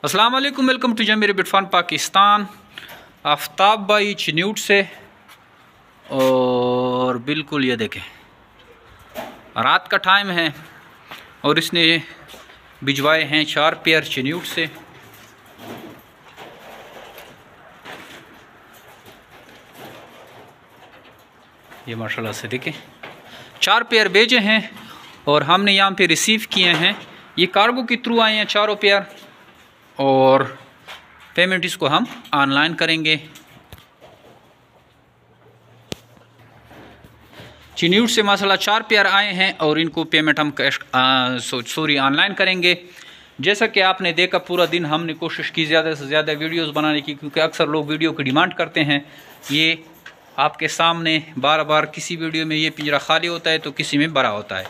अस्सलाम वालेकुम, welcome to जमीर बिटफान पाकिस्तान। आफ्ताब भाई चिन्यूट से, और बिल्कुल ये देखें रात का टाइम है और इसने भिजवाए हैं 4 पेयर चिन्यूट से। ये माशाल्लाह से देखें 4 पेयर भेजे हैं और हमने यहाँ पे रिसीव किए हैं। ये कार्गो के थ्रू आए हैं चारों पेयर और पेमेंट इसको हम ऑनलाइन करेंगे। चिन्यूट से माशाल्लाह 4 पेयर आए हैं और इनको पेमेंट हम कैश ऑनलाइन करेंगे। जैसा कि आपने देखा पूरा दिन हमने कोशिश की ज़्यादा से ज़्यादा वीडियोस बनाने की, क्योंकि अक्सर लोग वीडियो की डिमांड करते हैं। ये आपके सामने बार बार किसी वीडियो में ये पिंजरा खाली होता है तो किसी में भरा होता है।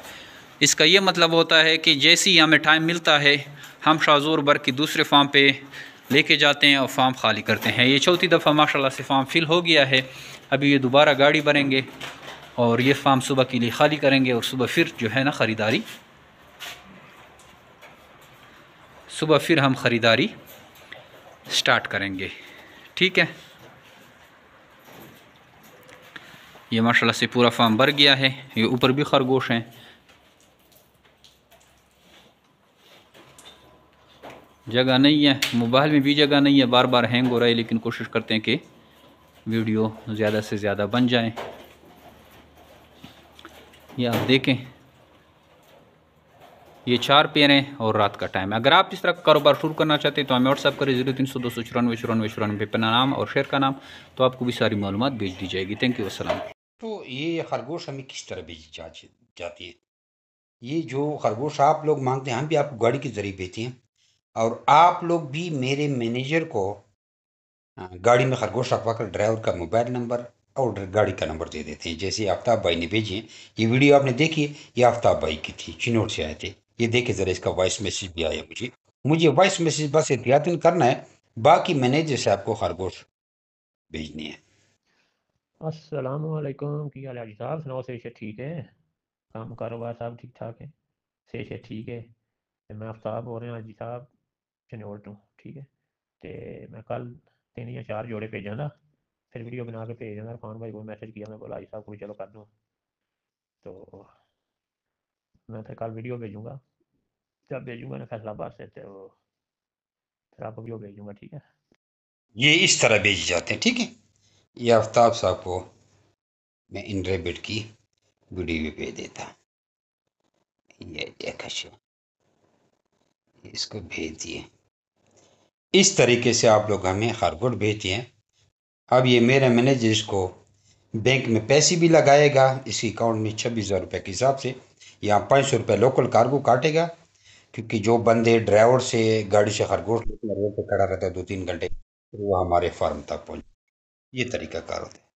इसका ये मतलब होता है कि जैसे ही हमें टाइम मिलता है हम शाजूर बर की दूसरे फार्म पे लेके जाते हैं और फार्म खाली करते हैं। ये चौथी दफ़ा माशाल्लाह से फार्म फिल हो गया है। अभी ये दोबारा गाड़ी भरेंगे और ये फार्म सुबह के लिए खाली करेंगे और सुबह फिर जो है ना ख़रीदारी, सुबह फिर हम ख़रीदारी स्टार्ट करेंगे। ठीक है, ये माशाल्लाह से पूरा फार्म भर गया है। ये ऊपर भी खरगोश हैं। जगह नहीं है, मोबाइल में भी जगह नहीं है, बार बार हैंग हो रहा है, लेकिन कोशिश करते हैं कि वीडियो ज़्यादा से ज़्यादा बन जाए। ये आप देखें ये 4 पेयर हैं और रात का टाइम है। अगर आप इस तरह का कारोबार शुरू करना चाहते हैं तो हमें व्हाट्सअप करें 0300 294 94 94 पे नाम और शेयर का नाम, तो आपको भी सारी मालूमात भेज दी जाएगी। थैंक यू, अस्सलाम। तो ये खरगोश हमें किस तरह भेजी जाती है? ये जो खरगोश आप लोग मांगते हैं हम भी आपको गाड़ी के जरिए भेजते हैं, और आप लोग भी मेरे मैनेजर को गाड़ी में खरगोश रखवा कर ड्राइवर का मोबाइल नंबर और गाड़ी का नंबर दे देते हैं। जैसे आफ्ताब भाई ने भेजी है, ये वीडियो आपने देखी है, ये आफ्ताब भाई की थी, चिन्नौर से आए थे। ये देखे ज़रा, इसका वॉइस मैसेज भी आया मुझे। मुझे वॉइस मैसेज बस एहतियातन करना है, बाकी मैनेजर से आपको खरगोश भेजनी है। अस्सलामुअलैकुम, की हाल है जी साहब? सुनाओ, सेहत ठीक है? काम कारोबार सब ठीक ठाक है? सेहत ठीक है? ते मैं आफ्ताब हो रहा जी साहब चनोर तो ठीक है। ते मैं कल 3 या 4 जोड़े भेजा था, फिर वीडियो बना के भेजा था। इरफान भाई को मैसेज किया, मैं बोला जी साहब को भी चलो कर दूँ, तो मैं फिर कल वीडियो भेजूँगा। जब भेजूँगा ना फैसलाबाद से, तो फिर आपको वीडियो भेजूँगा, ठीक है? ये इस तरह भेजे जाते हैं, ठीक है। ये आफ्ताब साहब को मैं इन रेबिट की वीडियो भेज देता। ये देखो, इसको भेज दिए। इस तरीके से आप लोग हमें खरगोश भेजते हैं। अब ये मेरा मैनेजर इसको बैंक में पैसे भी लगाएगा, इसी अकाउंट में 26,000 रुपये के हिसाब से। यहाँ 500 रुपये लोकल कार्गो काटेगा, क्योंकि जो बंदे ड्राइवर से गाड़ी से खरगोश लेकर रोड पर खड़ा रहता है 2-3 घंटे, वो हमारे फार्म तक पहुँच। ये तरीका कार होता है।